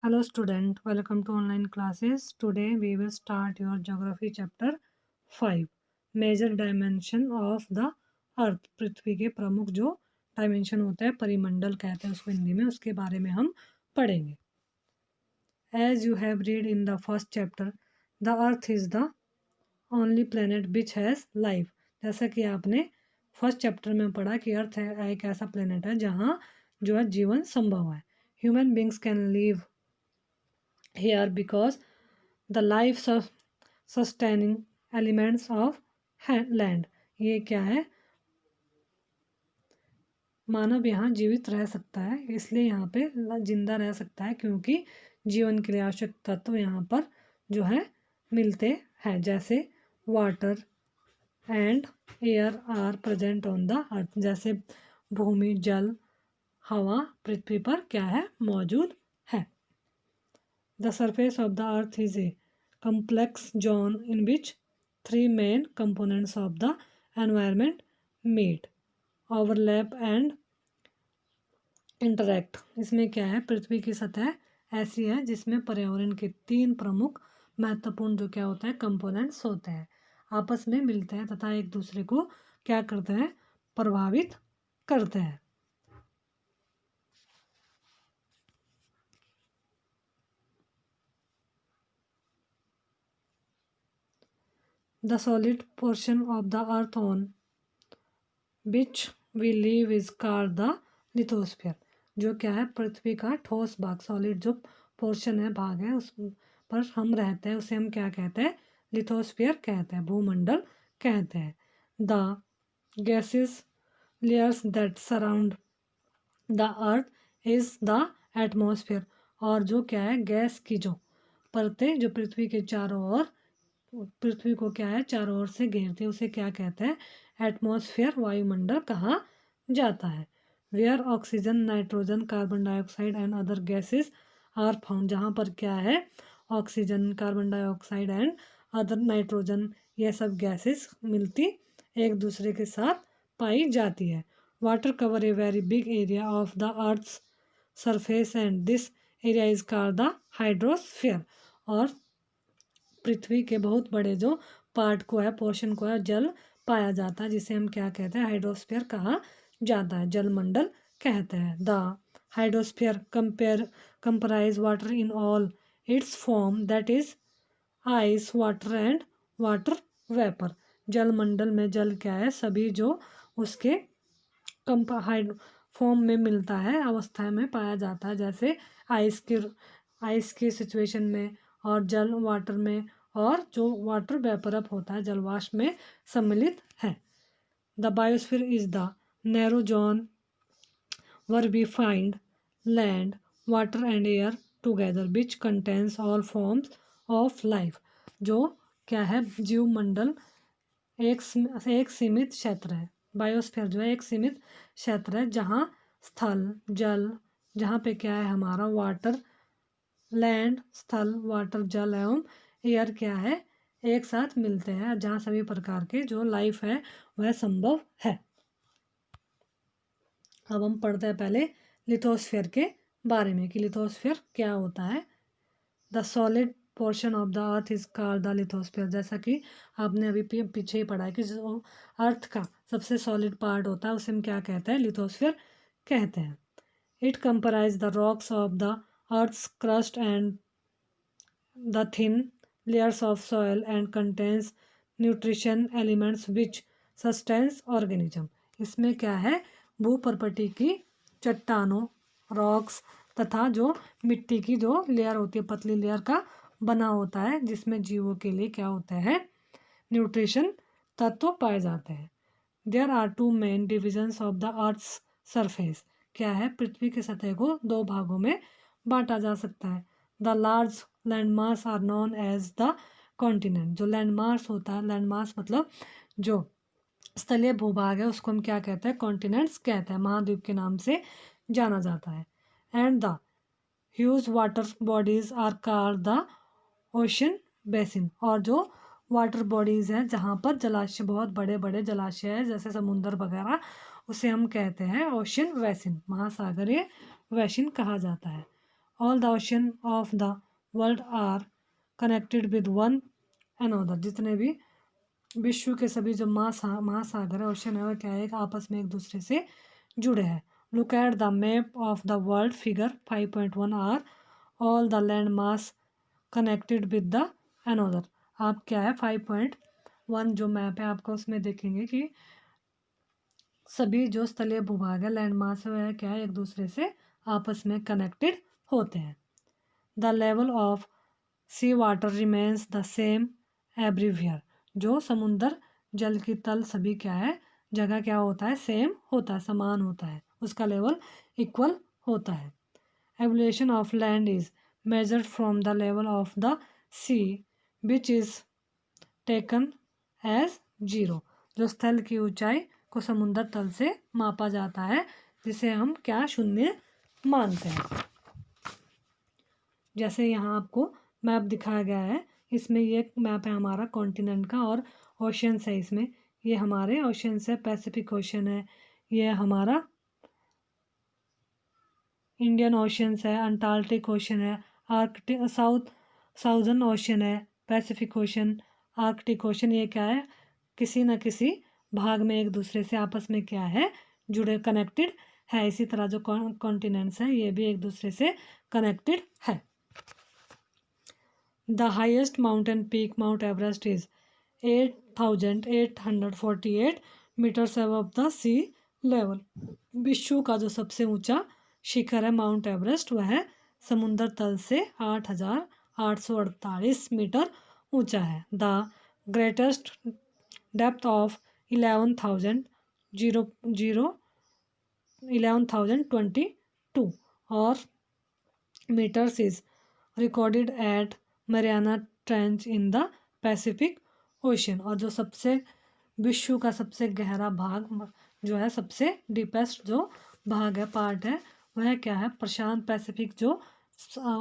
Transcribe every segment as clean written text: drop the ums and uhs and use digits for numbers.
Hello student, welcome to online classes. Today we will start your geography chapter 5. Major dimension of the earth. पृथ्वी के प्रमुख जो dimension होता है परिमंडल कहते हैं उसको हिंदी में, उसके बारे में हम पढ़ेंगे. As you have read in the first chapter, the earth is the only planet which has life. जैसा कि आपने फर्स्ट चैप्टर में पढ़ा कि अर्थ है एक ऐसा प्लेनेट है जहाँ जो है जीवन संभव है. Human beings can live here because the life sustaining elements of land. ये क्या है, मानव यहाँ जीवित रह सकता है, इसलिए यहाँ पे जिंदा रह सकता है क्योंकि जीवन के लिए आवश्यक तत्व यहाँ पर जो है मिलते हैं, जैसे water and air are present on the earth. जैसे भूमि, जल, हवा पृथ्वी पर क्या है, मौजूद है. The surface of the earth is a complex zone in which three main components of the environment meet, overlap and interact. इसमें क्या है, पृथ्वी की सतह ऐसी है जिसमें पर्यावरण के तीन प्रमुख महत्वपूर्ण जो क्या होता है कंपोनेंट्स होते हैं, आपस में मिलते हैं तथा एक दूसरे को क्या करते हैं, प्रभावित करते हैं. The solid portion of the earth on which we live is called the lithosphere. जो क्या है, पृथ्वी का ठोस भाग, सॉलिड जो पोर्शन है, भाग है, उस पर हम रहते हैं उसे हम क्या कहते हैं, लिथोस्फीयर कहते हैं, भूमंडल कहते हैं. The gases layers that surround the earth is the atmosphere. और जो क्या है, गैस की जो परतें जो पृथ्वी के चारों ओर, पृथ्वी को क्या है चारों ओर से घेरते हैं, उसे क्या कहते हैं, एटमॉस्फेयर, वायुमंडल कहा जाता है. Where oxygen, nitrogen, carbon dioxide and other gases are found. जहाँ पर क्या है, oxygen, carbon dioxide and other nitrogen, ये सब गैसेस मिलती एक दूसरे के साथ पाई जाती है. Water cover a very big area of the earth's surface and this area is called the hydrosphere. और पृथ्वी के बहुत बड़े जो पार्ट को है, पोर्शन को है, जल पाया जाता है, जिसे हम क्या कहते हैं, हाइड्रोस्फीयर कहा जाता है, जलमंडल कहते हैं. The hydrosphere comprise water in all its form, that is ice, water and water vapour. जलमंडल में जल क्या है, सभी जो उसके फॉर्म में मिलता है, अवस्था में पाया जाता है, जैसे आइस की सिचुएशन में, और जल वाटर में, और जो वाटर वेपर अप होता है जलवाष्प में सम्मिलित है. The biosphere is the narrow zone where we find land, water and air together which contains all forms of life. जो क्या है, जीव मंडल एक सीमित क्षेत्र है. बायोस्फीयर जो है एक सीमित क्षेत्र है जहाँ स्थल, जल, जहाँ पे क्या है हमारा वाटर, लैंड, स्थल, वाटर, जल एवं एयर क्या है एक साथ मिलते हैं, जहाँ सभी प्रकार के जो लाइफ है वह संभव है. अब हम पढ़ते हैं पहले लिथोस्फीयर के बारे में कि लिथोस्फीयर क्या होता है. The solid portion of the earth is called the lithosphere. जैसा कि आपने अभी पीछे ही पढ़ा है कि जो अर्थ का सबसे सॉलिड पार्ट होता है उसे हम क्या कहते हैं, लिथोस्फीयर कहते हैं. It comprise the rocks of the earth's crust and the thin layers of soil and contains nutrition elements which sustains organism. इसमें क्या है, भूपर्पटी की चट्टानों, रॉक्स तथा जो मिट्टी की जो लेयर होती है, पतली लेयर का बना होता है, जिसमें जीवों के लिए क्या होता है, न्यूट्रिशन तत्व पाए जाते हैं. There are two main divisions of the earth's surface. क्या है, पृथ्वी की सतह को दो भागों में बांटा जा सकता है. The large landmass are known as the continent. जो लैंडमास होता है, लैंडमास मतलब जो स्थलीय भूभाग है उसको हम क्या कहते हैं, कॉन्टिनेंट्स कहते हैं, महाद्वीप के नाम से जाना जाता है. And the huge water bodies are called the ocean basin. और जो वाटर बॉडीज हैं जहाँ पर जलाशय, बहुत बड़े बड़े जलाशय हैं जैसे समुद्र वगैरह, उसे हम कहते हैं ओशन बेसिन, महासागरीय बेसिन कहा जाता है. All the ocean of the world are connected with one another. जितने भी विश्व के सभी जो महासागर है, ओशन है, वो क्या है, आपस में एक दूसरे से जुड़े हैं। Look at the map of the world figure 5.1 are all the land mass connected with the another. आप क्या है 5.1 जो मैप है आपको उसमें देखेंगे कि सभी जो स्थलीय भूभाग है, लैंड मास है, वह क्या है, एक दूसरे से आपस में कनेक्टेड होते हैं। The level of sea water remains the same everywhere. जो समुद्र जल की तल सभी क्या है, जगह क्या होता है, सेम होता है, समान होता है, उसका लेवल इक्वल होता है। Evolution of land is measured from the level of the sea which is taken as zero. जो स्थल की ऊंचाई को समुद्र तल से मापा जाता है, जिसे हम क्या शून्य मानते हैं। जैसे यहाँ आपको मैप दिखाया गया है, इसमें ये मैप है हमारा कॉन्टिनेंट का और ओशंस है। इसमें ये हमारे ओशंस है, पैसिफिक ओशन है, ये हमारा इंडियन ओशंस है, अंटार्कटिक ओशन है, आर्कटिक साउदर्न ओशन है, पैसिफिक ओशन, आर्कटिक ओशन। ये क्या है, किसी न किसी भाग में एक दूसरे से आपस में क्या है, जुड़े, कनेक्टेड है। इसी तरह जो कॉन्टिनेंट्स हैं ये भी एक दूसरे से कनेक्टेड है। The highest mountain peak, Mount Everest, is 8,848 meters above the sea level. विश्व का जो सबसे ऊंचा शिखर है माउंट एवरेस्ट, वह समुद्र तल से 8,848 मीटर ऊंचा है। द ग्रेटेस्ट डेप्थ ऑफ 11,022 और meters is recorded at Mariana Trench in the Pacific Ocean। और जो सबसे विश्व का सबसे गहरा भाग जो है, सबसे डीपेस्ट जो भाग है, पार्ट है, वह क्या है, प्रशांत पैसिफिक जो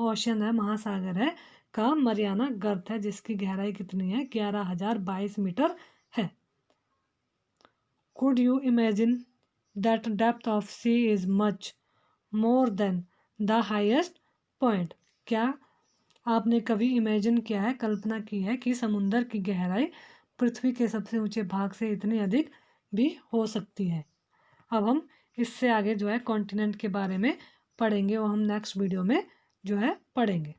ओशन है, महासागर है, का मरियाना गर्त है, जिसकी गहराई कितनी है, 11,022 मीटर है। Could you imagine that depth of sea is much more than the highest point? क्या आपने कभी इमेजिन किया है, कल्पना की है कि समुद्र की गहराई पृथ्वी के सबसे ऊंचे भाग से इतनी अधिक भी हो सकती है। अब हम इससे आगे जो है कॉन्टिनेंट के बारे में पढ़ेंगे, वो हम नेक्स्ट वीडियो में जो है पढ़ेंगे।